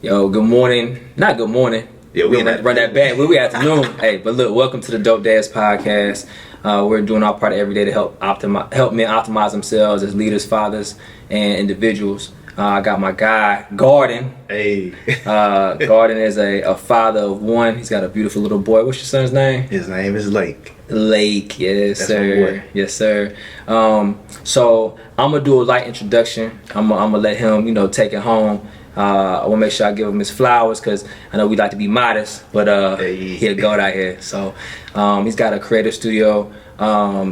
Yo, good morning. Not good morning. Yeah, we run that back. We afternoon. Hey, but look, welcome to the Dope Dads podcast. We're doing our part every day to help men optimize themselves as leaders, fathers, and individuals. I got my guy Garden. Hey. Garden is a father of one. He's got a beautiful little boy. What's your son's name? His name is Lake. Lake, yes, That's sir. my boy. Yes, sir. So I'm gonna do a light introduction. I'm gonna let him, take it home. I want to make sure I give him his flowers because I know we like to be modest, but he a goat out here. So he's got a creative studio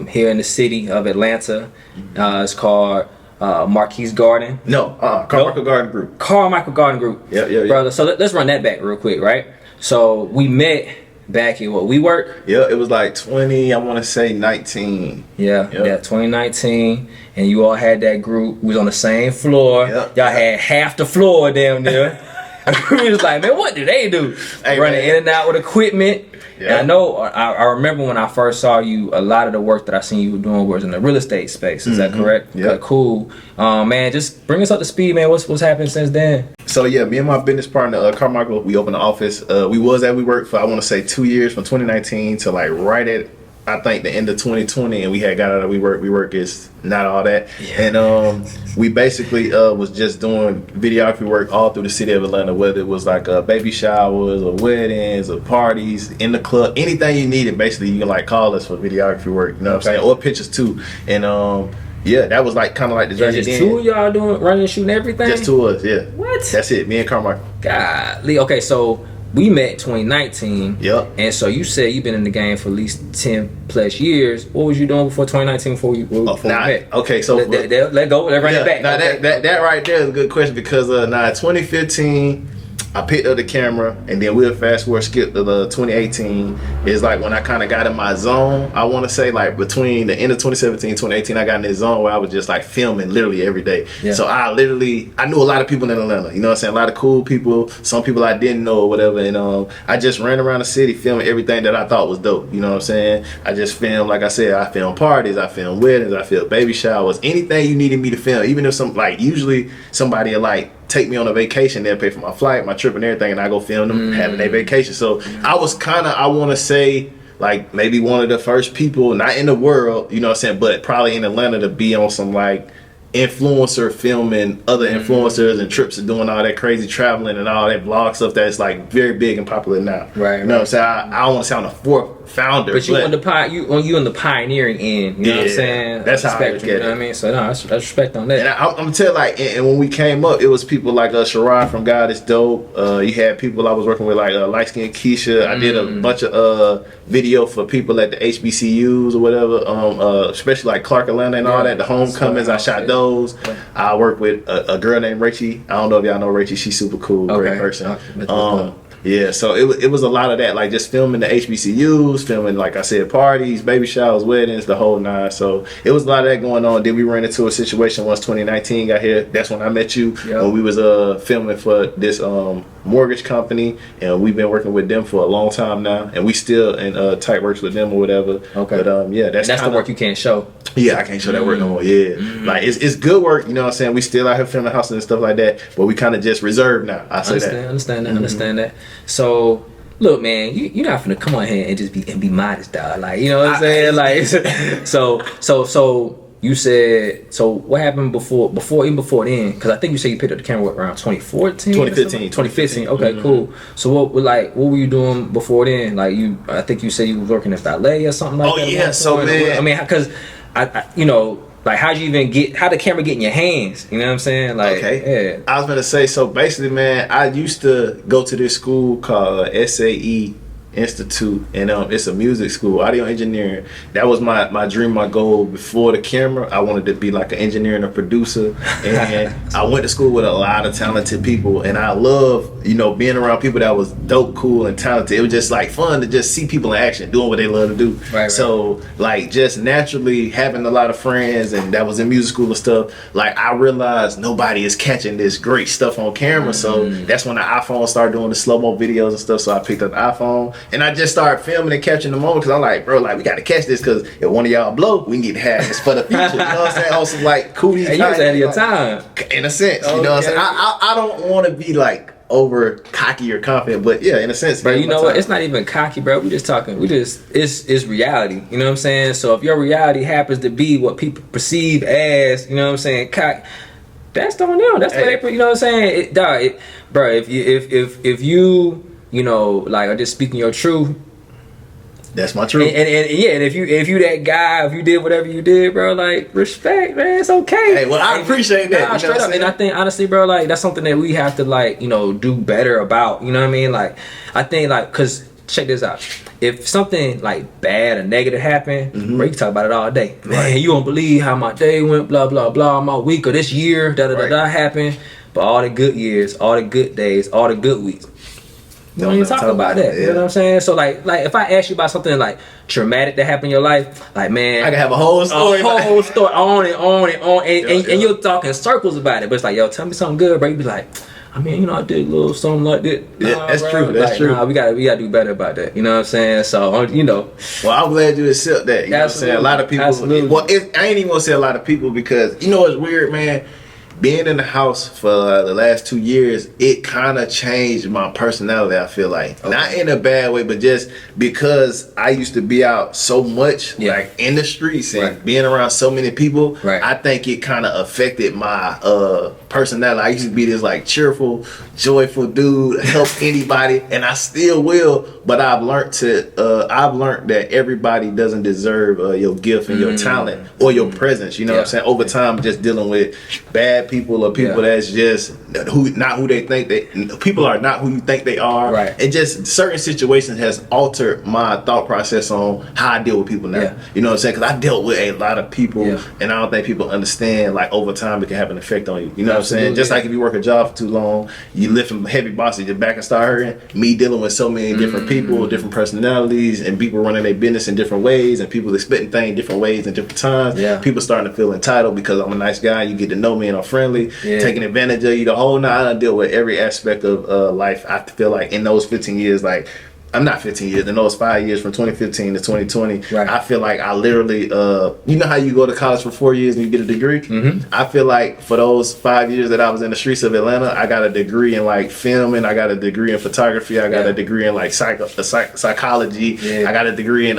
here in the city of Atlanta. It's called Marquis Garden. Carmichael Garden Group. Carmichael Garden Group. Yeah. Brother, so let's run that back real quick, right? So we met back in what we work. Yeah, it was like 19. Yeah, 2019, and you all had that group. We was on the same floor. Y'all had half the floor down there. We was like, man, what do they do? Hey, running in and out with equipment. Yeah. And I remember when I first saw you, a lot of the work that I seen you were doing was in the real estate space. Is that correct? Yeah. Okay, cool. Man, just bring us up to speed, man. What's happened since then? So yeah, me and my business partner Carmichael, we opened the office. We worked for I want to say 2 years, from 2019 to like right at I think the end of 2020, and we had got out of WeWork is not all that. Yeah. And we basically was just doing videography work all through the city of Atlanta, whether it was like baby showers or weddings or parties in the club, anything you needed. Basically, you can like call us for videography work. You know what I'm saying, or pictures too. And that was like kind of like the journey. Just two of y'all doing running, shooting everything. Just two of us, yeah. What? That's it. Me and Carmichael. Golly. Okay, so we met 2019. Yep. And so you said you've been in the game for at least 10 plus years. What was you doing before 2019 before we met? Okay, so let go. Let's run it back. Now okay. that right there is a good question because in 2015 I picked up the camera, and then we'll fast forward skip to the 2018 is like when I kind of got in my zone. I want to say like between the end of 2017 2018 I got in this zone where I was just like filming literally every day. Yeah. So I knew a lot of people in Atlanta, you know what I'm saying, a lot of cool people, some people I didn't know or whatever, and I just ran around the city filming everything that I thought was dope, you know what I'm saying. I just filmed, like I said, I filmed parties, I filmed weddings, I filmed baby showers, anything you needed me to film, even if usually somebody will like take me on a vacation, they'll pay for my flight, my trip and everything, and I go film them having their vacation. So I was kind of, I want to say, like maybe one of the first people, not in the world, you know what I'm saying, but probably in Atlanta to be on some like influencer filming other influencers and trips and doing all that crazy traveling and all that vlog stuff that's like very big and popular now. Right. You know what I'm saying? I don't want to sound a fourth founder, but you on the pioneering end, you know what I'm saying? That's how I look at it. You know what I mean? So no, I respect on that. And I'm gonna tell and when we came up, it was people like Sharad from God is Dope. You had people I was working with like light skinned Keisha. I did a bunch of video for people at the HBCUs or whatever, especially like Clark Atlanta and all that. The homecomings, I shot those. I worked with a girl named Rachie. I don't know if y'all know Rachie. She's super cool, great person. Yeah, so it was a lot of that, like just filming the HBCUs, filming, like I said, parties, baby showers, weddings, the whole nine. So it was a lot of that going on. Then we ran into a situation once 2019 got here. That's when I met you. Yep. When we was filming for this mortgage company, and we've been working with them for a long time now, and we still in tight works with them or whatever. Okay. But that's the work you can't show. Yeah, I can't show that work no more. Yeah, like it's good work. You know what I'm saying? We still out here filming houses and stuff like that, but we kind of just reserved now. Understand that. So look, man, you're not finna come on here and just be modest, dog. Like, you know what I'm saying? Like, so you said, so what happened before then? Because I think you said you picked up the camera around 2015. Okay, cool. So what were you doing before then? Like I think you said you was working at Valet or something like that. Oh yeah, so man, I mean, because I like, how'd you even how the camera get in your hands? You know what I'm saying? Like, okay. Yeah. I was gonna say, so basically, man, I used to go to this school called SAE Institute, and it's a music school, audio engineering. That was my dream, my goal before the camera. I wanted to be like an engineer and a producer, and I went to school with a lot of talented people, and I love being around people that was dope, cool, and talented. It was just like fun to just see people in action doing what they love to do. Right. So like just naturally having a lot of friends, and that was in music school and stuff, like I realized nobody is catching this great stuff on camera. So that's when the iPhone started doing the slow-mo videos and stuff, so I picked up the iPhone and I just started filming and catching the moment, because I'm like, bro, like we gotta catch this, because if one of y'all blow, we need to have this for the future. You know what I'm saying? Also like cool. Hey, you was ahead of your time. In a sense, you know what I'm saying? I don't want to be like over cocky or confident, but yeah, in a sense. Bro, you know what? It's not even cocky, bro. It's reality. You know what I'm saying? So if your reality happens to be what people perceive as, you know what I'm saying, cocky, that's on them. That's what they, you know what I'm saying? Bro, if you, you know, like, are just speaking your truth. That's my truth. And if you that guy, if you did whatever you did, bro, like, respect, man, it's okay. Hey, well, I appreciate that. Nah, straight up. And I think, honestly, bro, like, that's something that we have to, like, you know, do better about. You know what I mean? Like, I think, like, because, check this out. If something, like, bad or negative happened, bro, you can talk about it all day. Man, you won't believe how my day went, blah, blah, blah, my week or this year, da-da-da-da happened. But all the good years, all the good days, all the good weeks, we don't even talk about that. Yeah. You know what I'm saying? So like if I ask you about something like traumatic that happened in your life, like, man, I can have a whole story. And you're talking circles about it. But it's like, yo, tell me something good, bro. You be like, I mean, you know, I did a little something like that. Yeah, that's bro. true. That's true. Nah, we gotta do better about that. You know what I'm saying? So, you know. Well, I'm glad you accept that. You know what I'm saying? A lot of people. Absolutely. Well, I ain't even gonna say a lot of people, because you know what's weird, man. Being in the house for the last 2 years, it kind of changed my personality, I feel like. Okay. Not in a bad way, but just because I used to be out so much, like in the streets and being around so many people, I think it kind of affected my personality. I used to be this like cheerful, joyful dude, help anybody, and I still will, but I've learned that everybody doesn't deserve your gift and your talent or your presence, you know what I'm saying? Over time, just dealing with bad people or people that's just not who they think people are not who you think they are, and just certain situations has altered my thought process on how I deal with people now. You know what I'm saying? Because I dealt with a lot of people, and I don't think people understand, like, over time it can have an effect on you. You know what I'm saying? Just like if you work a job for too long, you lift from heavy bosses, your back and start hurting. Me dealing with so many different people, different personalities, and people running their business in different ways, and people expecting things different ways and different times. People starting to feel entitled because I'm a nice guy. You get to know me and I'm friendly, taking advantage of you the whole night. I deal with every aspect of life. I feel like in those 15 years, like, I'm not 15 years, in those 5 years from 2015 to 2020, I feel like I literally, you know how you go to college for 4 years and you get a degree? I feel like for those 5 years that I was in the streets of Atlanta, I got a degree in like filming, I got a degree in photography, I got a degree in like psychology, I got a degree in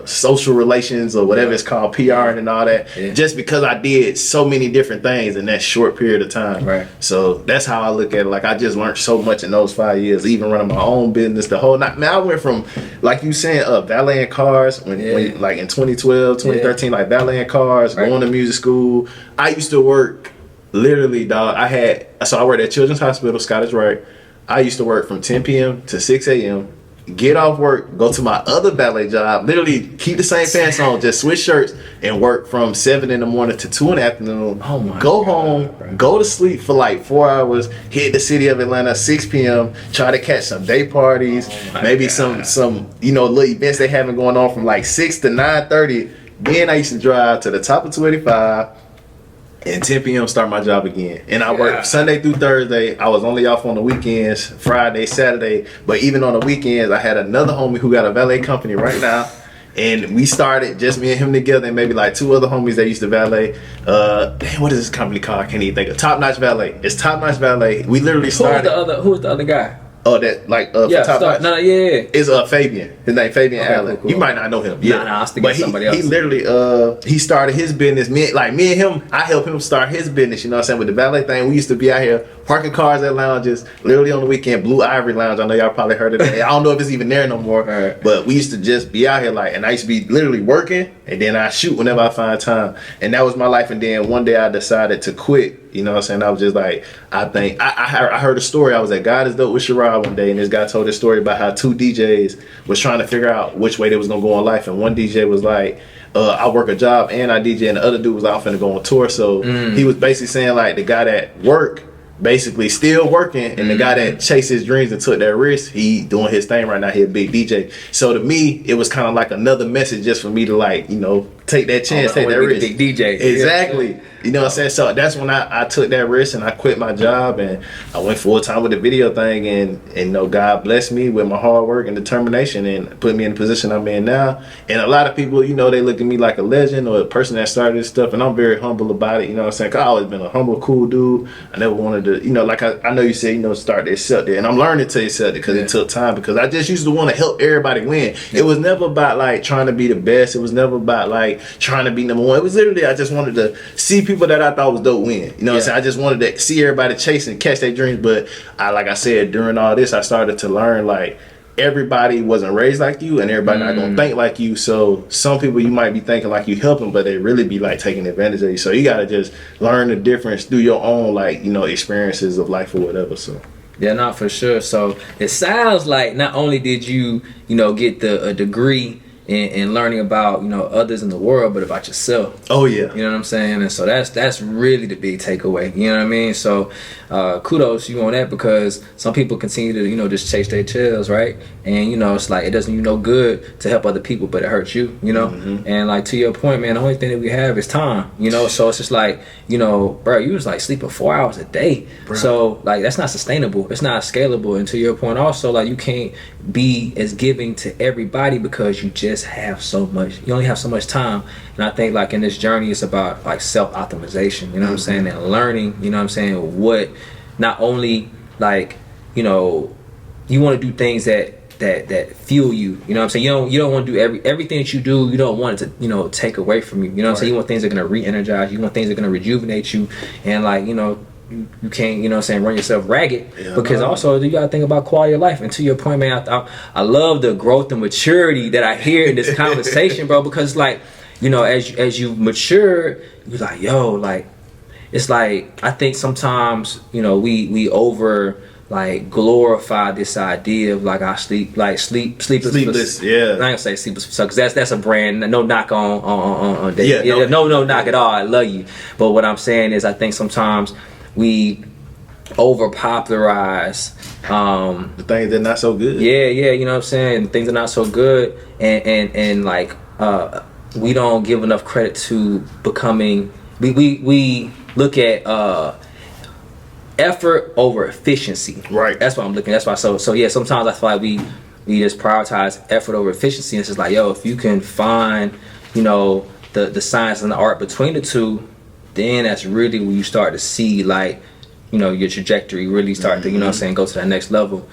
social relations or whatever it's called, PR and all that, just because I did so many different things in that short period of time. So that's how I look at it. Like, I just learned so much in those 5 years, even running my own business, the whole night. Man, I went from, like you saying, valeting cars when like in 2012, 2013, like valeting cars, going to music school. I used to work literally, dog. I worked at Children's Hospital, Scottish Rite. I used to work from 10 p.m. to 6 a.m. Get off work, go to my other valet job, literally keep the same pants on, just switch shirts, and work from 7 in the morning to 2 in the afternoon. Go home, go to sleep for like 4 hours, hit the city of Atlanta 6 p.m., try to catch some day parties, maybe some little events they having going on from like 6 to 9:30. Then I used to drive to the top of 285 and 10 p.m. start my job again. And I worked Sunday through Thursday. I was only off on the weekends, Friday, Saturday. But even on the weekends, I had another homie who got a valet company right now. And we started, just me and him together, and maybe like 2 other homies that used to valet. What is this company called? I can't even think of. Top Notch Valet. It's Top Notch Valet. We literally started. Who was the other guy? Oh, that like for Top Notch. It's Fabian. His name Fabian Allen. Cool. You might not know him. Nah, I was thinking somebody else. He literally he started his business. Me and him, I helped him start his business. You know what I'm saying? With the valet thing, we used to be out here parking cars at lounges. Literally on the weekend, Blue Ivory Lounge. I know y'all probably heard of that. I don't know if it's even there no more. But we used to just be out here and I used to be literally working, and then I shoot whenever I find time. And that was my life. And then one day I decided to quit. You know what I'm saying? I was just like, I think I heard a story. I was at God is Dope with Sherrod one day, and this guy told this story about how 2 DJs was trying to figure out which way they was gonna go in life. And one DJ was like, I work a job and I DJ, and the other dude was out finna go on tour. So he was basically saying, like, the guy that worked basically still working, and the guy that chased his dreams and took that risk, he doing his thing right now. He a big DJ. So to me, it was kind of like another message just for me to, like, take that chance, take that be risk. the big DJ. Exactly. You know what I'm saying? So that's when I took that risk and I quit my job and I went full time with the video thing and you know, God blessed me with my hard work and determination and put me in the position I'm in now. And a lot of people, you know, they look at me like a legend or a person that started this stuff, and I'm very humble about it. You know what I'm saying? 'Cause I always been a humble, cool dude. I never wanted to, you know, like I know you said, you know, start to accept it, and I'm learning to accept it because it took time. Because I just used to want to help everybody win. It was never about like trying to be the best. It was never about like trying to be number one. It was literally I just wanted to see people that I thought was dope win. You know what I'm saying? I just wanted to see everybody chase and catch their dreams. But like I said, during all this, I started to learn like everybody wasn't raised like you and everybody not gonna think like you. So some people you might be thinking like you helping, but they really be like taking advantage of you. So you gotta just learn the difference through your own like, you know, experiences of life or whatever. So yeah, not for sure. So it sounds like not only did you, you know, get a degree in learning about, you know, others in the world, but about yourself. Oh yeah. You know what I'm saying? And so that's really the big takeaway. You know what I mean? So kudos to you on that, because some people continue to, you know, just chase their tails, right? And you know, it's like it doesn't you no good to help other people, but it hurts you, you know? And like to your point, man, the only thing that we have is time, you know? So it's just like, you know, bro, you was like sleeping 4 hours a day. Bro. So like that's not sustainable. It's not scalable. And to your point also, like you can't be as giving to everybody because you just have so much, you only have so much time. And I think like in this journey it's about like self-optimization, you know what I'm saying, and learning, you know what I'm saying, what not only like, you know, you want to do things that fuel you, you know what I'm saying, you don't want to do everything that you do, you don't want it to, you know, take away from you, you know what I'm saying, you want things that are going to re-energize you, want things that are going to rejuvenate you, and like, you know, you can't, you know what I'm saying, run yourself ragged, because also you gotta think about quality of life. And to your point, man, I love the growth and maturity that I hear in this conversation, bro, because like, you know, as you mature, you're like, yo, like, it's like, I think sometimes, you know, we over like glorify this idea of like our sleepless. Yeah, I ain't gonna say sleepless because that's a brand. No knock on that. Yeah, no knock at all. I love you, but what I'm saying is I think sometimes we over popularize the things that are not so good. Yeah, you know what I'm saying? Things are not so good, and like we don't give enough credit to becoming. We look at effort over efficiency. Right. That's what I'm looking. That's why. So yeah. Sometimes I feel like we just prioritize effort over efficiency. And it's just like, yo, if you can find, you know, the science and the art between the two, then that's really when you start to see like, you know, your trajectory really start to, you know what I'm saying, go to that next level.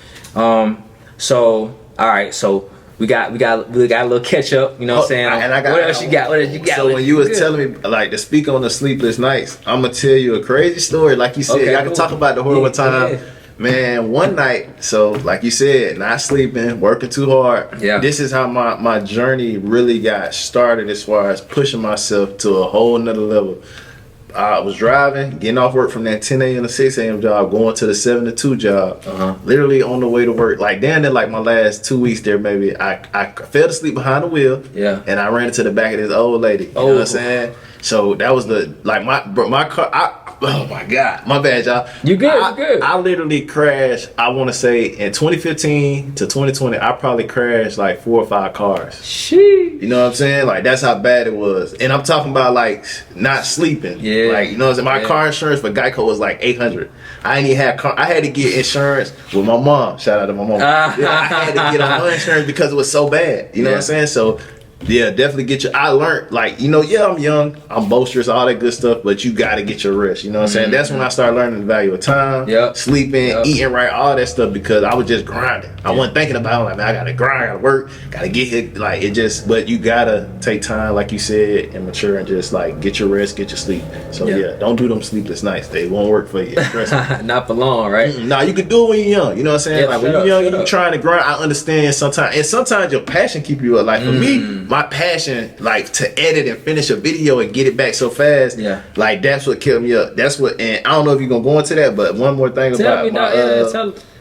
So all right, so we got a little catch up, you know what I'm saying? And I got, what else you got? So when you was telling me like to speak on the sleepless nights, I'm gonna tell you a crazy story. Like you said, I can talk about the horrible time. Yeah. Man, one night, so like you said, not sleeping, working too hard. Yeah. This is how my journey really got started as far as pushing myself to a whole nother level. I was driving, getting off work from that 10 a.m. to 6 a.m. job, going to the 7 to 2 job. Literally on the way to work. Like down there, like my last 2 weeks there, maybe I fell asleep behind the wheel. Yeah. And I ran into the back of this old lady. You know what I'm saying? So that was the like my car. Oh my God, my bad, y'all. You good? I literally crashed. I want to say in 2015 to 2020, I probably crashed like 4 or 5 cars. Sheesh. You know what I'm saying? Like that's how bad it was. And I'm talking about like not sleeping. Yeah. Like you know what I'm saying? My car insurance for Geico was like $800. I ain't even had car. I had to get insurance with my mom. Shout out to my mom. I had to get on her insurance because it was so bad. You know what I'm saying? So. Yeah, definitely get your. I learned, like, you know, yeah, I'm young, I'm boisterous, all that good stuff, but you got to get your rest. You know what I'm saying? That's when I started learning the value of time, sleeping, eating right, all that stuff, because I was just grinding. I wasn't thinking about it. Like, man, I got to grind, I got to work, got to get hit. Like, it just, but you got to take time, like you said, and mature and just, like, get your rest, get your sleep. So, yeah, don't do them sleepless nights. They won't work for you. Not for long, right? Nah, you can do it when you're young. You know what I'm saying? Like, when you're young and you're trying to grind, I understand sometimes. And sometimes your passion keep you up. Like, for me, my passion, like to edit and finish a video and get it back so fast, like that's what killed me up. That's what, and I don't know if you're gonna go into that, but one more thing about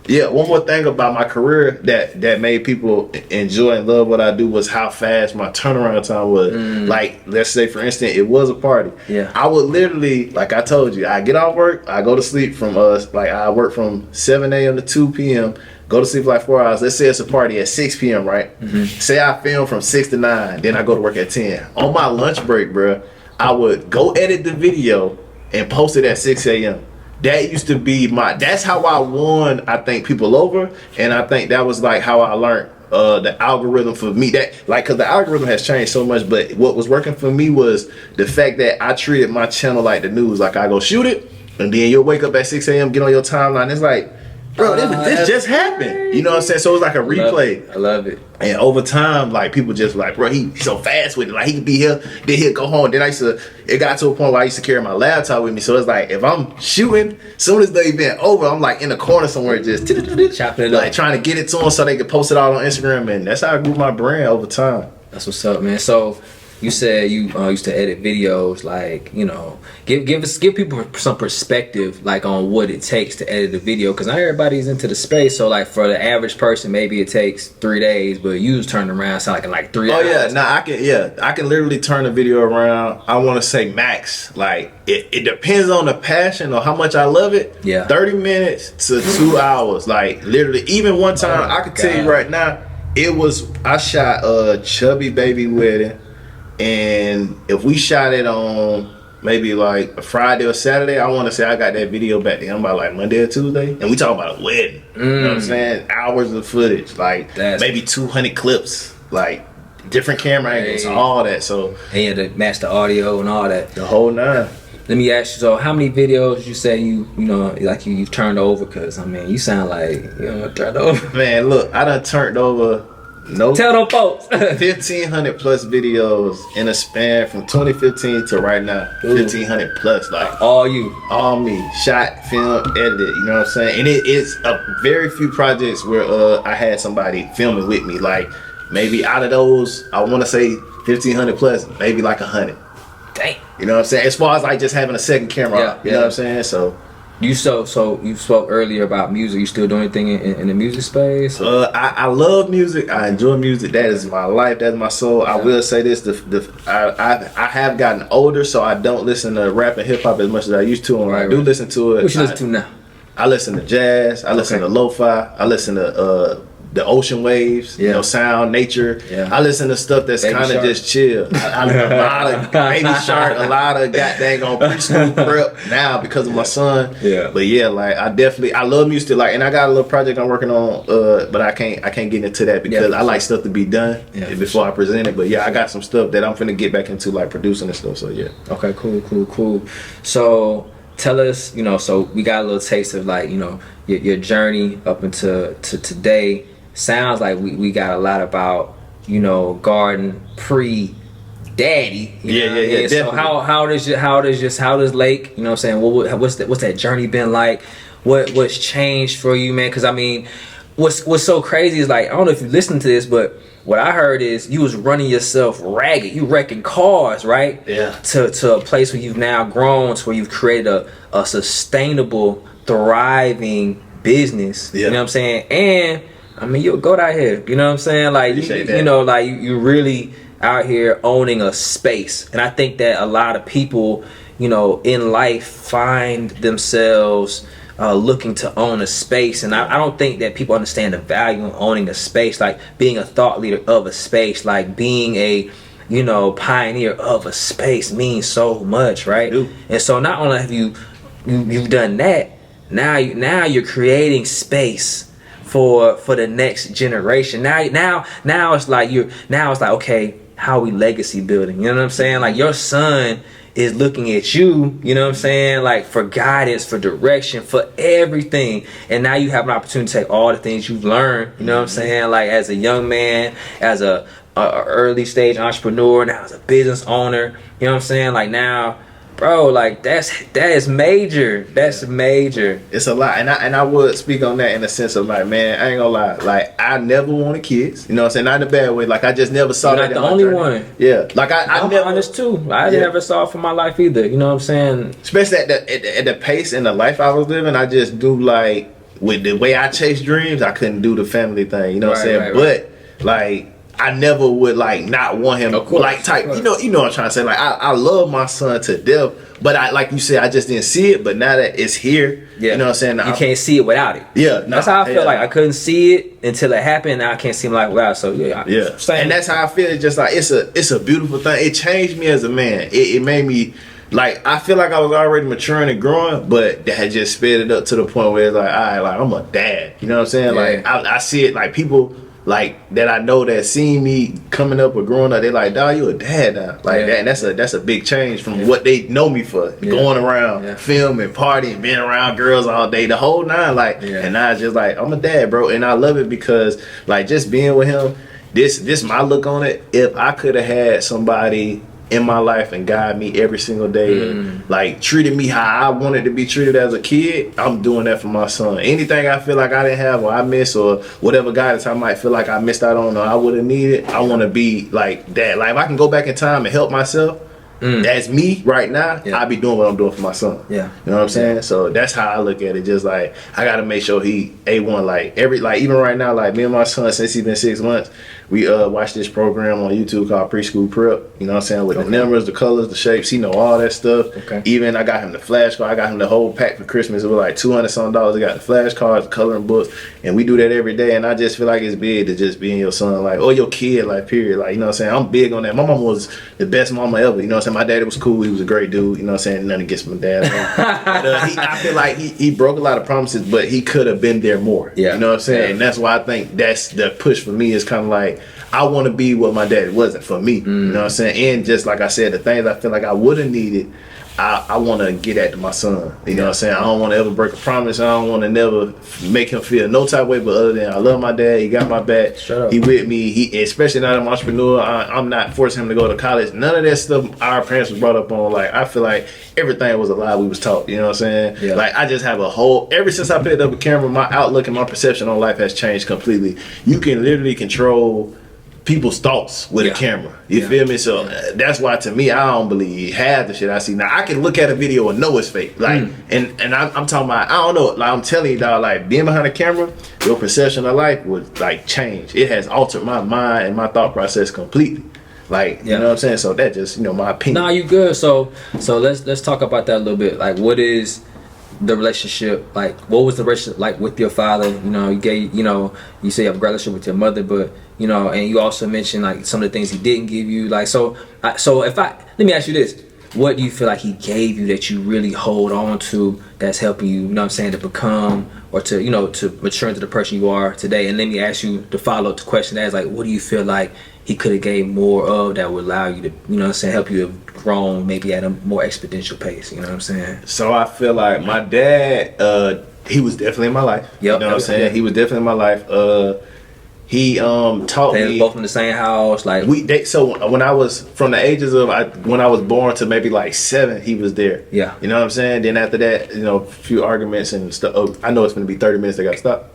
Yeah, one more thing about my career that made people enjoy and love what I do was how fast my turnaround time was. Like, let's say for instance, it was a party. Yeah. I would literally, like I told you, I get off work, I go to sleep from like I work from 7 a.m. to 2 p.m. Go to sleep for like 4 hours. Let's say it's a party at 6 p.m. Right? Say I film from 6 to 9, then I go to work at 10. On my lunch break, bro, I would go edit the video and post it at 6 a.m. That used to be that's how I won, I think, people over. And I think that was like how I learned the algorithm for me. That, like, cause the algorithm has changed so much, but what was working for me was the fact that I treated my channel like the news. Like, I go shoot it, and then you'll wake up at 6 a.m., get on your timeline. It's like, bro, this just happened. You know what I'm saying? So it's like a replay. I love it. And over time, like, people just like, bro, he's so fast with it. Like, he could be here, then he'll go home. Then it got to a point where I used to carry my laptop with me. So it's like, if I'm shooting, soon as the event over, I'm like in the corner somewhere just chopping it like up, trying to get it to them so they could post it all on Instagram. And that's how I grew my brand over time. That's what's up, man. So you said you used to edit videos, like, you know, give people some perspective, like, on what it takes to edit a video, because not everybody's into the space. So, like, for the average person, maybe it takes 3 days, but you turn around sound like in like 3 hours. Oh yeah, I can literally turn a video around. I want to say max, like, it depends on the passion or how much I love it. Yeah, 30 minutes to 2 hours, like, literally. Even one time, I can tell you right now, I shot a chubby baby wedding. And if we shot it on maybe like a Friday or Saturday, I want to say I got that video back then about like Monday or Tuesday. And we talking about a wedding. You know what I'm saying? Hours of footage, like maybe 200 clips, like different camera angles, all that. So, and you had to match the audio and all that. The whole nine. Let me ask you, so how many videos you say you've turned over? Because, I mean, you sound like, turned over. Man, look, I done turned over. No, tell them folks. 1,500 plus videos in a span from 2015 to right now. 1,500 plus, like all me, shot, film, edited. You know what I'm saying? And it's a very few projects where I had somebody filming with me. Like, maybe out of those, I want to say 1,500 plus, maybe like 100. Dang. You know what I'm saying? As far as like just having a second camera, you know what I'm saying? So. You spoke earlier about music. You still doing anything in the music space? I love music. I enjoy music. That is my life. That's my soul. I will say this: I have gotten older, so I don't listen to rap and hip hop as much as I used to. And I do listen to it. What you listen to now? I listen to jazz. I listen to lo-fi. I listen to the ocean waves, sound, nature. Yeah. I listen to stuff that's kind of just chill. I listen to a lot of Baby Shark, a lot of goddamn on preschool prep now because of my son. Yeah. But yeah, like I love music, like, and I got a little project I'm working on, but I can't get into that because I like stuff to be done before I present it. But yeah, I got some stuff that I'm finna get back into, like producing and stuff. So yeah. Okay, cool. So tell us, so we got a little taste of, like, your journey up into today. Sounds like we got a lot about, Garden pre-daddy. Yeah. So how does Lake? You know what I'm saying? What's that journey been like? What's changed for you, man? Because I mean, what's so crazy is, like, I don't know if you listen to this, but what I heard is you was running yourself ragged. You wrecking cars, right? Yeah. To a place where you've now grown to where you've created a sustainable, thriving business. Yeah. You know what I'm saying? And I mean, you'll go out here, you know what I'm saying? Like, you really out here owning a space. And I think that a lot of people, in life find themselves looking to own a space. And I don't think that people understand the value of owning a space, like being a thought leader of a space, like being a, pioneer of a space means so much, right? And so not only have you've done that, now you're creating space for the next generation. Now it's like okay, how are we legacy building? You know what I'm saying? Like, your son is looking at you, you know what I'm saying, like, for guidance, for direction, for everything. And now you have an opportunity to take all the things you've learned, you know what I'm saying, like, as a young man, as a early stage entrepreneur, now as a business owner, you know what I'm saying, like, now, bro, like, that is major. That's major. It's a lot, and I would speak on that in the sense of, like, man, I ain't gonna lie, like, I never wanted kids. You know what I'm saying? Not in a bad way. Like, I just never saw that. You're not the only one. Yeah, like I'm never honest too. I never saw it for my life either. You know what I'm saying? Especially at the pace and the life I was living, I just do, like, with the way I chase dreams, I couldn't do the family thing. You know what I'm saying? Right. But like, I never would like not want him, like type. You know what I'm trying to say. Like, I love my son to death, but I, like you said, I just didn't see it. But now that it's here, you know what I'm saying. You can't see it without it. Yeah, that's how I feel. Like I couldn't see it until it happened. Now I can't see him like without. So yeah. And that's how I feel. It's just like it's a beautiful thing. It changed me as a man. It made me. Like, I feel like I was already maturing and growing, but that had just sped it up to the point where it's like, all right, like, I'm a dad. You know what I'm saying? Yeah. Like, I see it, like, people, like, that I know that seen me coming up or growing up, they like, dawg, you a dad now. Like, that, and that's a big change from what they know me for. Going around, filming, partying, being around girls all day, the whole nine, like, and now it's just like, I'm a dad, bro. And I love it because, like, just being with him, this my look on it. If I could have had somebody in my life and guide me every single day and like treated me how I wanted to be treated as a kid, I'm doing that for my son. Anything I feel like I didn't have or I missed or whatever guidance I might feel like I missed out on or I would have needed, I want to be like that. Like, if I can go back in time and help myself, that's me right now, I'll be doing what I'm doing for my son. You know what I'm saying? So that's how I look at it. Just like, I gotta make sure he A1, like even right now, like me and my son, since he's been 6 months, we watch this program on YouTube called Preschool Prep. You know what I'm saying? With the numbers, the colors, the shapes. He know all that stuff. Even I got him the flashcard. I got him the whole pack for Christmas. It was like $200-something. I got the flashcards, the coloring books, and we do that every day. And I just feel like it's big to just be in your son, like, or your kid, like, period. Like, you know what I'm saying? I'm big on that. My mama was the best mama ever. You know what I'm saying? My daddy was cool. He was a great dude. You know what I'm saying? Nothing against my dad. But, I feel like he broke a lot of promises, but he could have been there more. You know what I'm saying? And that's why I think that's the push for me. Is kind of like, I want to be what my daddy wasn't for me. You know what I'm saying? And just like I said, the things I feel like I would have needed, I want to get at to my son. You know what I'm saying? I don't want to ever break a promise. I don't want to never make him feel no type of way, but other than I love my dad. He got my back. He with me. He, especially now that I'm an entrepreneur, I'm not forcing him to go to college. None of that stuff our parents was brought up on. Like, I feel like everything was a lie we was taught. You know what I'm saying? Like, I just have a whole, ever since I picked up a camera, my outlook and my perception on life has changed completely. You can literally control people's thoughts with a camera. You feel me? So that's why, to me, I don't believe half the shit I see. Now, I can look at a video and know it's fake. Like, and I'm talking about, I don't know. Like, I'm telling you, dog, like, being behind a camera, your perception of life would, like, change. It has altered my mind and my thought process completely. Like, you know what I'm saying? So that just, my opinion. Nah, you good. So let's talk about that a little bit. Like, what is the relationship like? What was the relationship like with your father? You gave, you say you have a great relationship with your mother, but and you also mentioned like some of the things he didn't give you. Like, let me ask you this: what do you feel like he gave you that you really hold on to, that's helping you? You know what I'm saying, to become or to to mature into the person you are today? And let me ask you the follow up question: that is like, what do you feel like he could have gave more of that would allow you to, help you have grown maybe at a more exponential pace? You know what I'm saying? So I feel like my dad, he was definitely in my life. You know what I'm saying? He was definitely in my life. He taught me. They both in the same house, like so when I was from the ages of when I was born to maybe like 7, he was there. You know what I'm saying? Then after that, a few arguments and stuff. Oh, I know it's gonna be 30 minutes. They got to stop.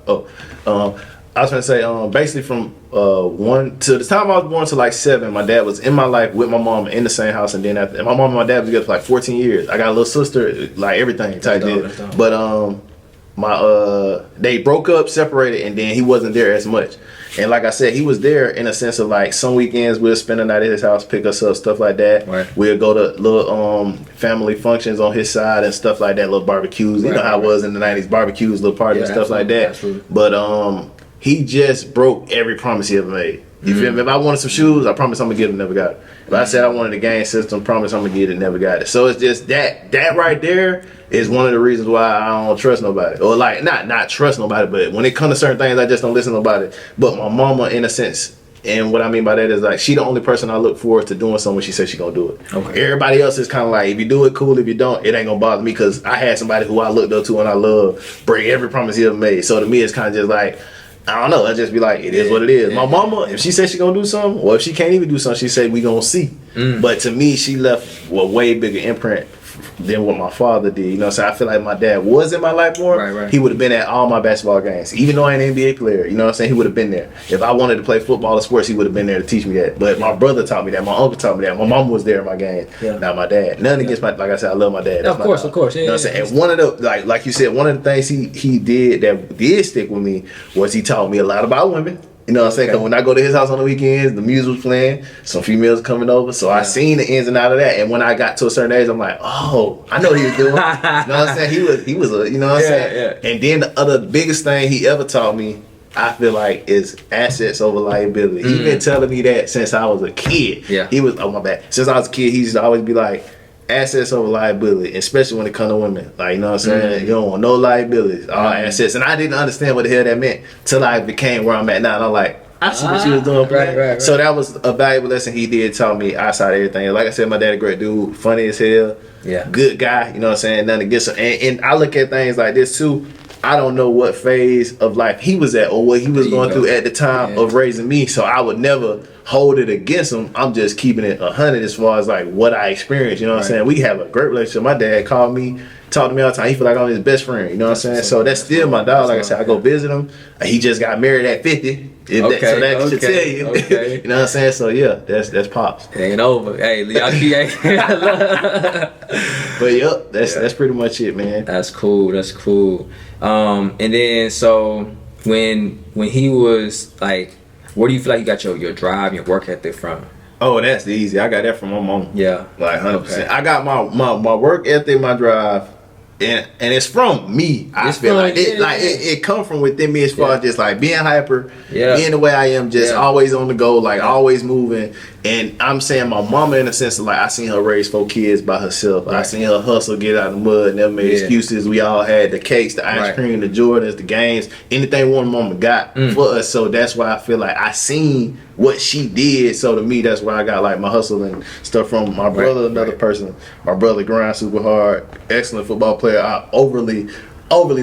I was gonna say, basically from 1 to the time I was born to like 7, my dad was in my life with my mom in the same house, and then after my mom and my dad was together for like 14 years. I got a little sister, like everything type deal. But they broke up, separated, and then he wasn't there as much. And like I said, he was there in a sense of like some weekends we'll spend the night at his house, pick us up, stuff like that. We'll go to little family functions on his side and stuff like that, little barbecues. You know how it was in the 90s, barbecues, little parties and stuff like that. Absolutely. But he just broke every promise he ever made. You feel me? If I wanted some shoes, I promise I'm gonna get them, never got it. If I said I wanted a game system, promise I'm gonna get it, never got it. So it's just that right there is one of the reasons why I don't trust nobody. Or like not trust nobody, but when it comes to certain things, I just don't listen to nobody. But my mama, in a sense, and what I mean by that is like she the only person I look forward to doing something when she says she gonna do it. Everybody else is kind of like, if you do it, cool. If you don't, it ain't gonna bother me, because I had somebody who I looked up to and I love break every promise he ever made. So to me, it's kind of just like, I don't know. I just be like, it is what it is. My mama, if she says she gonna do something, or if she can't even do something, she say we gonna see. But to me, she left a way bigger imprint than what my father did. You know what I'm saying? I feel like my dad was in my life more. Right. He would have been at all my basketball games. Even though I ain't an NBA player, you know what I'm saying? He would have been there. If I wanted to play football or sports, he would have been there to teach me that. But my brother taught me that. My uncle taught me that. My mom was there in my games. Yeah. Not my dad. Nothing against like I said, I love my dad. That's Of course. Yeah, you know what I'm saying? And one of the, like you said, one of the things he did that did stick with me was he taught me a lot about women. You know what I'm saying? 'Cause when I go to his house on the weekends, the music was playing, some females coming over. So I seen the ins and out of that. And when I got to a certain age, I'm like, oh, I know what he was doing. You know what I'm saying? He was a, you know what I'm saying? Yeah. And then the other biggest thing he ever taught me, I feel like, is assets over liability. He's been telling me that since I was a kid. Yeah. He was, oh my bad. Since I was a kid, he used to always be like, assets over liability, especially when it comes to women. Like, you know what I'm saying? You don't want no liabilities, all assets. And I didn't understand what the hell that meant till I became where I'm at now. And I'm like, I see what she was doing. Right. So that was a valuable lesson he did taught me outside of everything. Like I said, my dad a great dude, funny as hell, good guy, you know what I'm saying? Nothing against him. And I look at things like this too. I don't know what phase of life he was at or what he was going through at the time of raising me. So I would never hold it against him. I'm just keeping it 100 as far as like what I experienced. You know what I'm saying? We have a great relationship. My dad called me, talked to me all the time. He feel like I'm his best friend. You know what I'm saying? So that's still my dog. Like I said, I go visit him. He just got married at 50. So that should tell you. You know what I'm saying? So yeah, that's Pops. Ain't over. Hey, y'all keep. But yep, that's pretty much it, man. That's cool. And then so when he was like, where do you feel like you got your drive, your work ethic from? Oh, that's easy. I got that from my mom. Yeah, like 100%. I got my work ethic, my drive, and it's from me. I feel like it come from within me as far as just like being hyper, being the way I am, just always on the go, like always moving. And I'm saying my mama in a sense of like I seen her raise 4 kids by herself. I seen her hustle, get out of the mud, never made excuses. We all had the cakes, the ice cream, the Jordans, the games, anything one mama got for us. So that's why I feel like I seen what she did. So to me, that's why I got like my hustle and stuff from my brother, another person. My brother grind super hard, excellent football player. I overly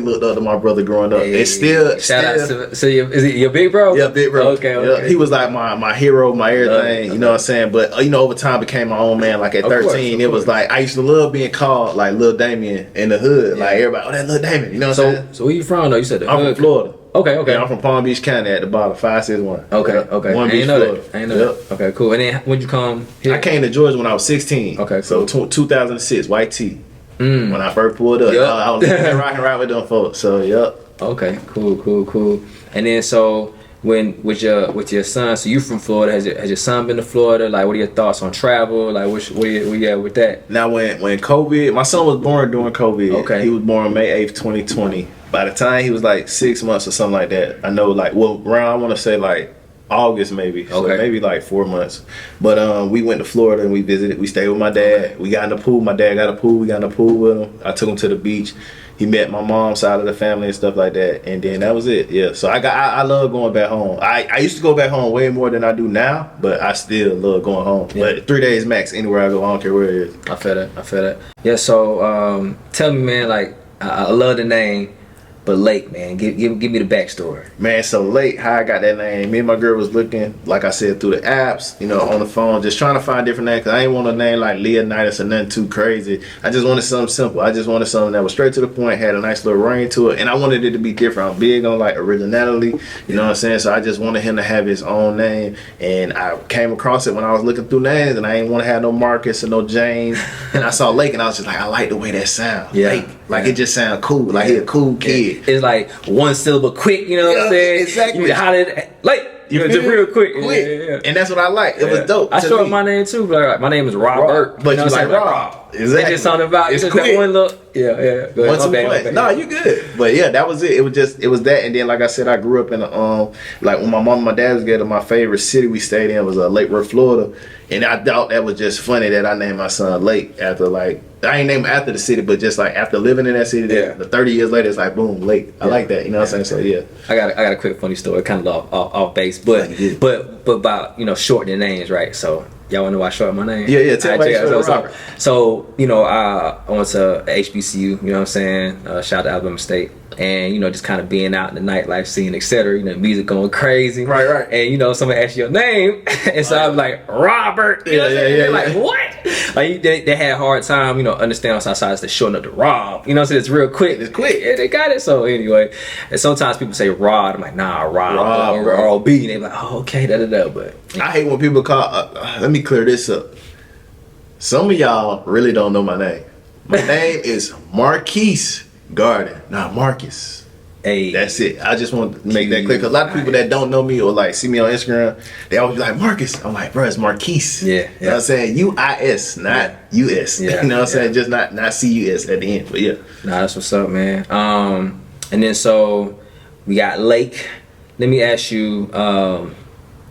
looked up to my brother growing up. It's still shout out to, so is it your big bro? Yeah, big bro. Okay. Yeah, he was like my hero, my everything. You know what I'm saying? But you know, over time became my own man. Like at 13, it was like I used to love being called like Lil Damien in the hood. Like everybody, oh that Lil Damien. You know what I'm saying? So where you from though? You said the I'm hood. from Florida. Okay. I'm from Palm Beach County at the bottom, 561. Okay. One Beach, Florida. I ain't know that. Okay, cool. And then when'd you come here? I came to Georgia when I was 16. Okay, cool. So 2006, white tee. When I first pulled up, I was rocking right with them folks. So Okay, cool. And then so when with your son, so you from Florida? Has your son been to Florida? Like, what are your thoughts on travel? Like, where you at with that? Now, when COVID, my son was born during COVID. Okay, he was born May 8th, 2020. By the time he was like 6 months or something like that, I know like around I want to say like August maybe, so maybe like 4 months. But we went to Florida and we visited. We stayed with my dad. We got in the pool. My dad got a pool. We got in the pool with him. I took him to the beach. He met my mom's side of the family and stuff like that. And then that was it. Yeah. So I love going back home. I used to go back home way more than I do now, but I still love going home. Yeah. But 3 days max anywhere I go. I don't care where it is. I feel that. Yeah. So tell me, man. Like I love the name. But Lake, man, give me the backstory. Man, so Lake, how I got that name, me and my girl was looking, like I said, through the apps, you know, on the phone, just trying to find different names, because I ain't want a name like Leonidas or nothing too crazy. I just wanted something simple. I just wanted something that was straight to the point, had a nice little ring to it, and I wanted it to be different. I'm big on, like, originality, you know what I'm saying? So I just wanted him to have his own name, and I came across it when I was looking through names, and I ain't want to have no Marcus or no James, and I saw Lake, and I was just like, I like the way that sounds. Lake. Like, it just sounds cool. Like, he a cool kid. It's like one syllable quick, you know what I'm saying? Exactly. You hollered, like, you know, just real quick. Yeah. And that's what I like. It was dope. I showed my name too, but like, my name is Robert. But you like Rob. Exactly. It's just something about it's quick. That one look. Yeah. Go ahead. No, you good. But yeah, that was it. It was that. And then, like I said, I grew up in like when my mom and my dad was together, my favorite city we stayed in was Lake Worth, Florida. And I thought that was just funny that I named my son Lake after, like, I ain't named him after the city, but just like after living in that city, the 30 years later, it's like boom, Lake. I like that, you know what I'm saying? So yeah. I got a quick funny story, kind of off base, but about, you know, shortening names, right? So y'all wanna know why I shortened my name? Yeah. Tell me Robert. So you know, I went to HBCU, you know what I'm saying? Shout out to Alabama State. And, you know, just kind of being out in the nightlife scene, etc. You know, music going crazy. Right. And, you know, somebody asks your name. And so I'm like, Robert. You know what I'm saying? Like, what? Like they had a hard time, understand on sides they're showing up to rob. So it's real quick. It's quick. Yeah, they got it. So anyway, and sometimes people say rob. I'm like, nah, rob or OB. And they're like, oh, okay, But I hate when people call. Let me clear this up. Some of y'all really don't know my name. My name is Marquis Garden, not Marcus. Hey, that's it. I just want to make that clear, because a lot of people that don't know me or like see me on Instagram, they always be like, Marcus. I'm like, bro, it's Marquis. Yeah. You know what I'm saying? U-I-S, not U-S. Yeah. You know what I'm saying? Just not C-U-S at the end. But yeah. Nah, that's what's up, man. And then so we got Lake. Let me ask you,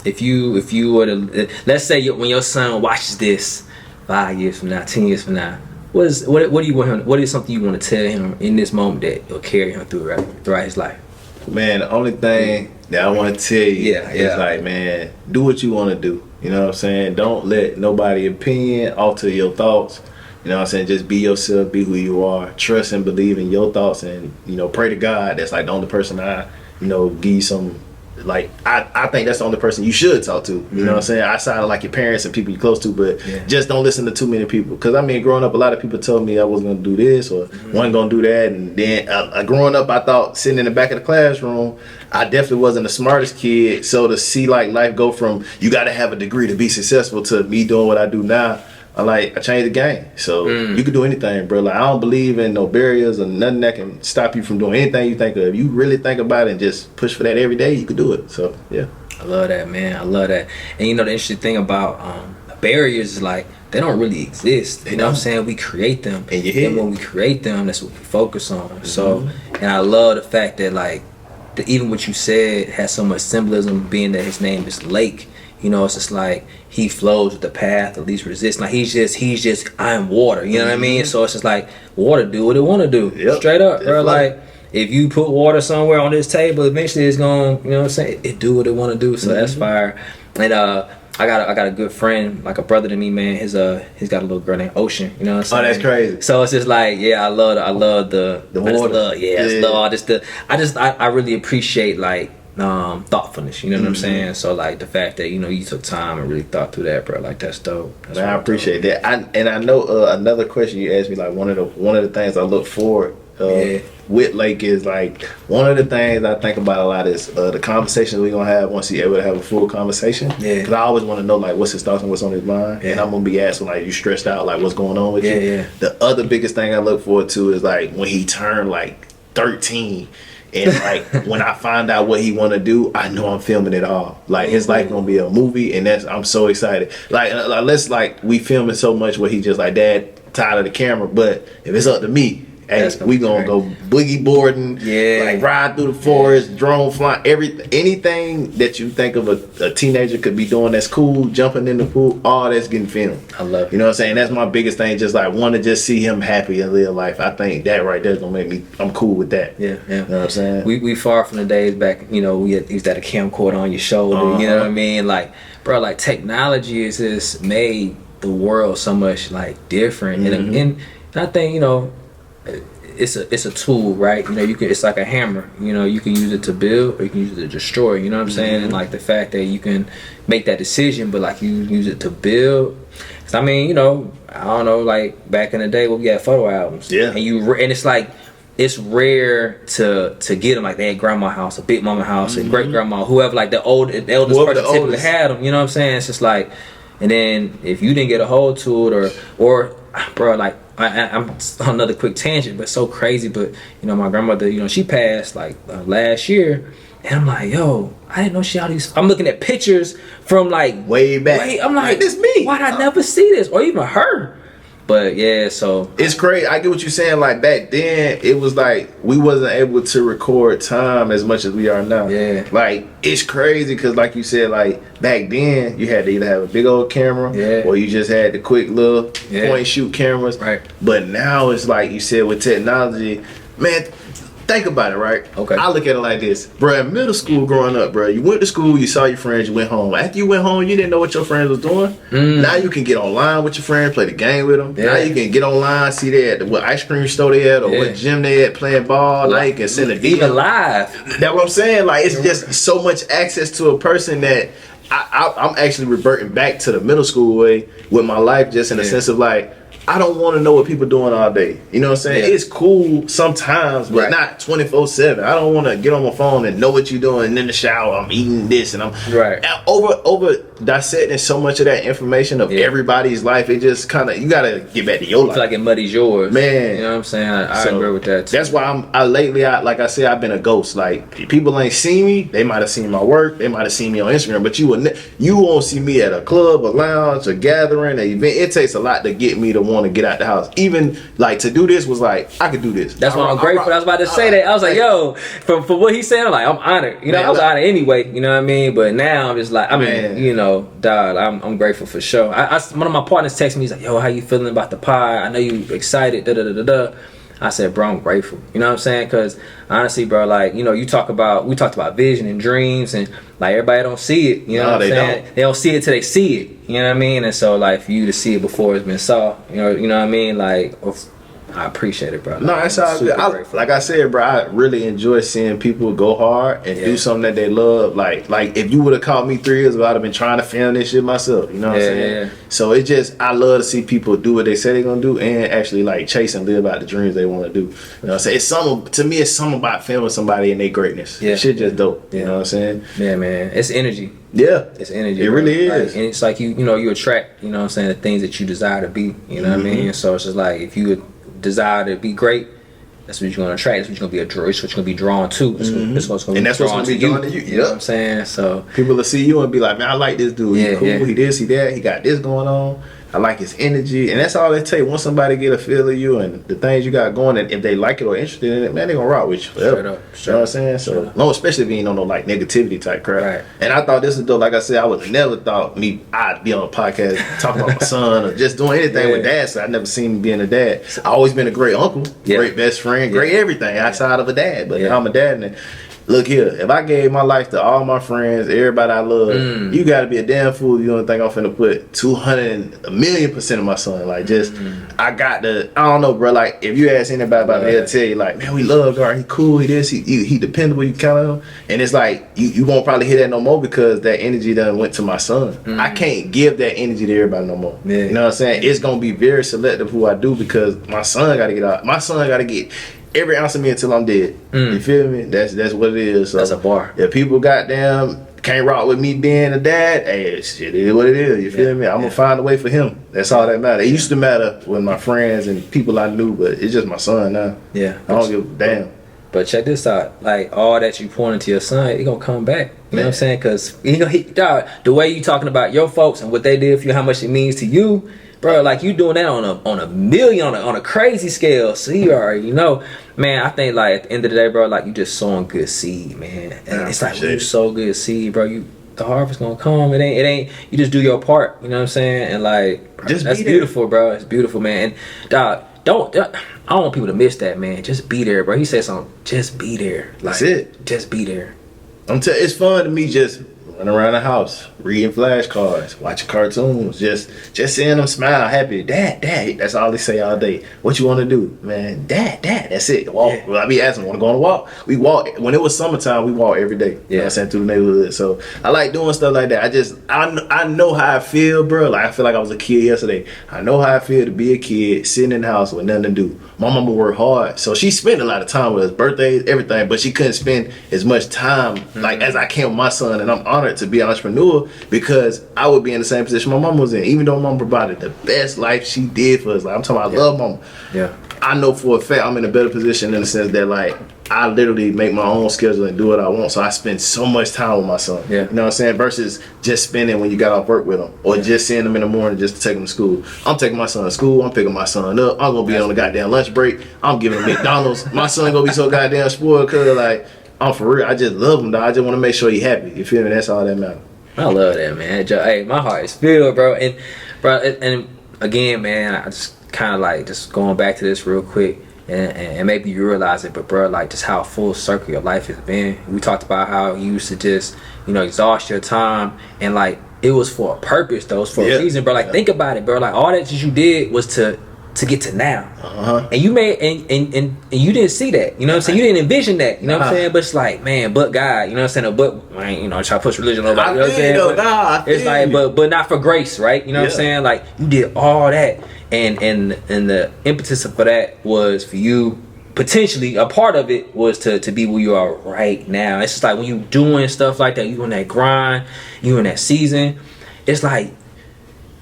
if you were to, let's say when your son watches this 5 years from now, 10 years from now, what do you want him? What is something you want to tell him in this moment that will carry him throughout his life? Man, the only thing that I want to tell you is like, man, do what you want to do. You know what I'm saying? Don't let nobody's opinion alter your thoughts. You know what I'm saying? Just be yourself, be who you are. Trust and believe in your thoughts, and pray to God. That's like the only person I give you some. Like I think that's the only person you should talk to. You know what I'm saying? Outside of like your parents and people you're close to, but just don't listen to too many people. Because I mean, growing up, a lot of people told me I wasn't gonna do this or wasn't gonna do that, and then growing up, I thought sitting in the back of the classroom, I definitely wasn't the smartest kid. So to see like life go from you got to have a degree to be successful to me doing what I do now. I changed the game. So you can do anything, bro. Like I don't believe in no barriers or nothing that can stop you from doing anything you think of. If you really think about it and just push for that every day, you can do it. So yeah. I love that, man. I love that. And the interesting thing about barriers is like they don't really exist. You know what I'm saying? We create them. In your head. And when we create them, that's what we focus on. So, and I love the fact that like even what you said has so much symbolism, being that his name is Lake. It's just like he flows with the path of least resistance. Like he's just I am water. You know what I mean? So it's just like water do what it want to do. Straight up, bro. Like if you put water somewhere on this table, eventually it's gonna, you know what I'm saying? It do what it want to do. So that's fire. And I got a good friend, like a brother to me, man. He's got a little girl named Ocean. You know what I'm saying? Oh, that's crazy. So it's just like, I love the water. I really appreciate like thoughtfulness, you know what I'm saying? So like the fact that you took time and really thought through that, bro, like that's dope. Man, I appreciate that. I know another question you asked me, like one of the things I look forward with Lake is like one of the things I think about a lot is the conversation we're gonna have once he's able to have a full conversation. Because I always want to know like what's his thoughts and what's on his mind, and I'm gonna be asking like, you stressed out, like what's going on with you? The other biggest thing I look forward to is like when he turned like 13. And like when I find out what he want to do, I know I'm filming it all. Like his life gonna be a movie, and I'm so excited. Like we filming so much where he just like, Dad, tired of the camera, but if it's up to me, hey, we gonna go boogie boarding, like ride through the forest, drone flying, anything that you think of a teenager could be doing that's cool, jumping in the pool, all that's getting filmed. I love it. You know what I'm saying? That's my biggest thing. Just like want to just see him happy and live life. I think that right there is gonna make me. I'm cool with that. Yeah. You know what I'm saying? We far from the days back. We used to have a camcorder on your shoulder. You know what I mean? Like, bro, like technology has just made the world so much like different, and I think it's a tool, right? It's like a hammer. You can use it to build or you can use it to destroy. You know what I'm saying? And like the fact that you can make that decision, but like you use it to build. I mean, I don't know, like back in the day when we had photo albums, and it's like it's rare to get them like they had grandma house, a big mama house, a great grandma, whoever, like the eldest person typically had them. You know what I'm saying? It's just like, and then if you didn't get a hold to it or bro, like I'm on another quick tangent, but so crazy. But my grandmother, she passed like last year, and I'm like, yo, I didn't know she had these. I'm looking at pictures from like way back. I'm like, this me. Why'd I never see this, or even her? But yeah, so it's crazy. I get what you're saying. Like back then, it was like we wasn't able to record time as much as we are now. Yeah. Like it's crazy because, like you said, like back then you had to either have a big old camera, or you just had the quick little point shoot cameras. Right. But now it's like you said with technology, man. Think about it, right? Okay. I look at it like this, bro. In middle school, growing up, bro, you went to school, you saw your friends, you went home. After you went home, you didn't know what your friends was doing. Now you can get online with your friends, play the game with them. Now you can get online, see they at what ice cream store they at or what gym they at playing ball. Now you can send a DM. Even live. That's what I'm saying. Like it's just so much access to a person that I'm actually reverting back to the middle school way with my life, just in the sense of like, I don't want to know what people doing all day. You know what I'm saying? Yeah. It's cool sometimes, but not 24/7. I don't want to get on my phone and know what you're doing. And in the shower, I'm eating this, and I'm over dissecting so much of that information of everybody's life. It just kind of, you gotta get back to your life. I feel like it muddies yours, man. You know what I'm saying? I agree with that too. That's why like I said, I've been a ghost. Like, people ain't seen me. They might have seen my work. They might have seen me on Instagram, but you won't see me at a club, a lounge, a gathering, an event. It takes a lot to get me to want to get out the house. Even like to do this was like, I could do this. That's why I'm grateful. I was about to say that. I was like, yo, for what he said, I'm like, I'm honored. You know, I was honored anyway. You know what I mean? But now I'm just like, I mean, you know, dog, I'm grateful for sure. One of my partners texted me. He's like, yo, how you feeling about the pie? I know you excited. Da da da da da. I said, bro, I'm grateful. You know what I'm saying? Because honestly, bro, like, you know, we talked about vision and dreams, and like, everybody don't see it. You know what I'm saying? They don't see it till they see it. You know what I mean? And so, like, for you to see it before it's been saw, you know what I mean? Like, I appreciate it, bro. No, that's all good. Like I said, bro, I really enjoy seeing people go hard and do something that they love. Like if you would have called me 3 years ago, I'd have been trying to film this shit myself. You know what I'm saying? Yeah. So it just, I love to see people do what they say they're gonna do and actually like chase and live out the dreams they want to do. You know what I'm saying? It's something about filming somebody and their greatness. Yeah. Shit just dope. You know what I'm saying? Yeah, man. It's energy. Yeah, it's energy. It really is. Like, and it's like you know, you attract, you know what I'm saying, the things that you desire to be. You know what I mean? So it's just like, if you desire to be great, that's what you're going to attract. That's what you're going to be. It's what you're going to be drawn to. That's what's going to be drawn to you. You know what I'm saying? So people will see you and be like, man, I like this dude. He cool. He this, he that. He got this going on. I like his energy, and that's all it takes. Once somebody get a feel of you and the things you got going, and if they like it or interested in it, man, they gonna rock with you forever. Straight up. You know what I'm saying? So, no, especially if you ain't on no like negativity type crap. Right. And I thought this was dope. Like I said, I would never thought I'd be on a podcast talking about my son or just doing anything with dad. So I never seen me being a dad. I always been a great uncle, great best friend, great everything outside of a dad. But I'm a dad, and look here, if I gave my life to all my friends, everybody I love, you gotta be a damn fool. You don't think I'm finna put 200,000,000% of my son. Like, just, I don't know, bro. Like, if you ask anybody about me, they'll tell you, like, man, we love Gar. He cool, he this, he dependable, you count on him. And it's like, you won't probably hear that no more because that energy done went to my son. I can't give that energy to everybody no more. Yeah. You know what I'm saying? It's gonna be very selective who I do because my son gotta get out. My son gotta get every ounce of me until I'm dead. You feel me? That's what it is. So that's a bar. If people goddamn can't rock with me being a dad, hey, shit, it is what it is. You feel me? I'm gonna find a way for him. That's all that matters. It used to matter with my friends and people I knew, but it's just my son now. Yeah, I don't give a damn. But check this out. Like, all that you pouring into your son, he gonna come back. You know what I'm saying? Because the way you talking about your folks and what they did for you, how much it means to you. Bro, like, you doing that on a million, on a crazy scale. So you already know, man. I think, like, at the end of the day, bro, like, you just sowing good seed, man. And it's like, when you sow good seed, bro, the harvest gonna come. It ain't. You just do your part. You know what I'm saying? And like, that's beautiful, bro. It's beautiful, man. And dog, I don't want people to miss that, man. Just be there, bro. He said something. Just be there. Like, that's it. Just be there. It's fun to me just running around the house, reading flashcards, watching cartoons, just seeing them smile, happy. Dad, that's all they say all day. What you want to do, man? Dad, that's it. Walk. Yeah. Well, I be asking, want to go on a walk? We walk. When it was summertime, we walk every day. You know what I'm saying, through the neighborhood. So I like doing stuff like that. I know how I feel, bro. Like, I feel like I was a kid yesterday. I know how I feel to be a kid sitting in the house with nothing to do. My mama worked hard, so she spent a lot of time with us, birthdays, everything, but she couldn't spend as much time like as I can with my son. And I'm honored to be an entrepreneur because I would be in the same position my mom was in. Even though mom provided the best life she did for us, like, I'm talking about, I love mama. Yeah, I know for a fact I'm in a better position in the sense that, like, I literally make my own schedule and do what I want. So I spend so much time with my son. Yeah. You know what I'm saying? Versus just spending when you got off work with him or just seeing him in the morning just to take him to school. I'm taking my son to school. I'm picking my son up. I'm going to be on the goddamn lunch break. I'm giving him McDonald's. My son going to be so goddamn spoiled because, like, I'm for real. I just love him, dog. I just want to make sure he happy. You feel me? That's all that matters. I love that, man. Hey, my heart is filled, bro. And again, man, I just kind of like just going back to this real quick. And maybe you realize it, but bro, like, just how full circle your life has been. We talked about how you used to just, you know, exhaust your time, and like, it was for a purpose, though. It was for a reason, bro. Like, think about it, bro. Like, all that you did was to to get to now. And you made and you didn't see that. You know what I'm saying? You didn't envision that. You know what I'm saying? But it's like, man, but God, you know what I'm saying? But man, you know, try to push religion on nobody. You know what I'm saying? It's like, but not for grace, right? You know what I'm saying? Like you did all that, and the impetus for that was for you. Potentially, a part of it was to be where you are right now. It's just like when you doing stuff like that, you in that grind, you in that season. It's like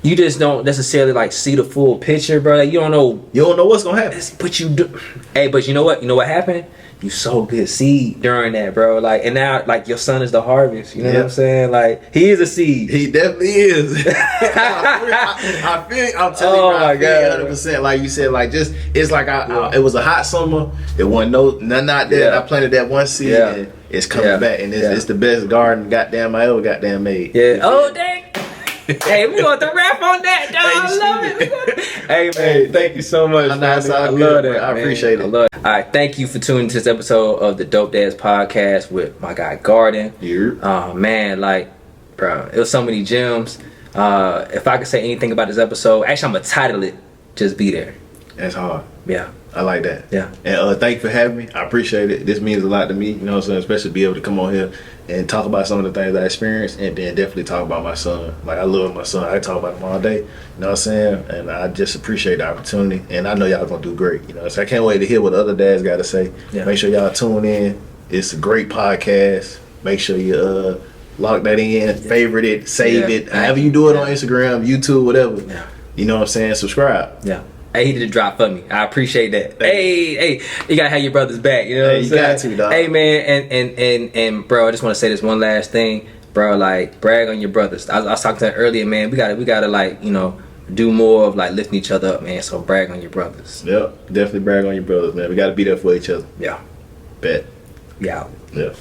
you just don't necessarily like see the full picture, bro. Like, you don't know what's gonna happen. But you do. Hey, but you know what? You know what happened? You sowed good seed during that, bro. Like, and now like your son is the harvest. You know what I'm saying? Like he is a seed. He definitely is. I feel. I'm telling you, I feel 100%. Like you said, like just it's like it was a hot summer. It wasn't nothing out there. I planted that one seed, and it's coming back, and it's the best garden I ever made. Yeah. Oh dang. Hey, we want the rap on that, dog. I love it. Hey, man, thank you so much. I love that. I appreciate it. I love it. All right, thank you for tuning to this episode of the Dope Dads Podcast with my guy Garden. Yeah. Man, like, bro, it was so many gems. If I could say anything about this episode, actually, I'm gonna title it "Just Be There." That's hard. Yeah. I like that. Yeah. And thank you for having me. I appreciate it. This means a lot to me. You know what I'm saying? Especially be able to come on here and talk about some of the things I experienced, and then definitely talk about my son. Like, I love my son. I talk about him all day. You know what I'm saying? And I just appreciate the opportunity. And I know y'all gonna do great. You know, so I can't wait to hear what other dads got to say. Yeah. Make sure y'all tune in. It's a great podcast. Make sure you lock that in, favorite it, save it. However you do it on Instagram, YouTube, whatever. Yeah. You know what I'm saying? Subscribe. Yeah. Hey, he did a drop for me. I appreciate that. Hey, you gotta have your brothers back. You know what I'm saying? You got to, dog. Hey, man, and bro, I just want to say this one last thing, bro. Like, brag on your brothers. I was talking to them earlier, man. We gotta like, you know, do more of like lifting each other up, man. So brag on your brothers. Yep, definitely brag on your brothers, man. We gotta be there for each other. Yeah. Bet. Yeah. Yeah.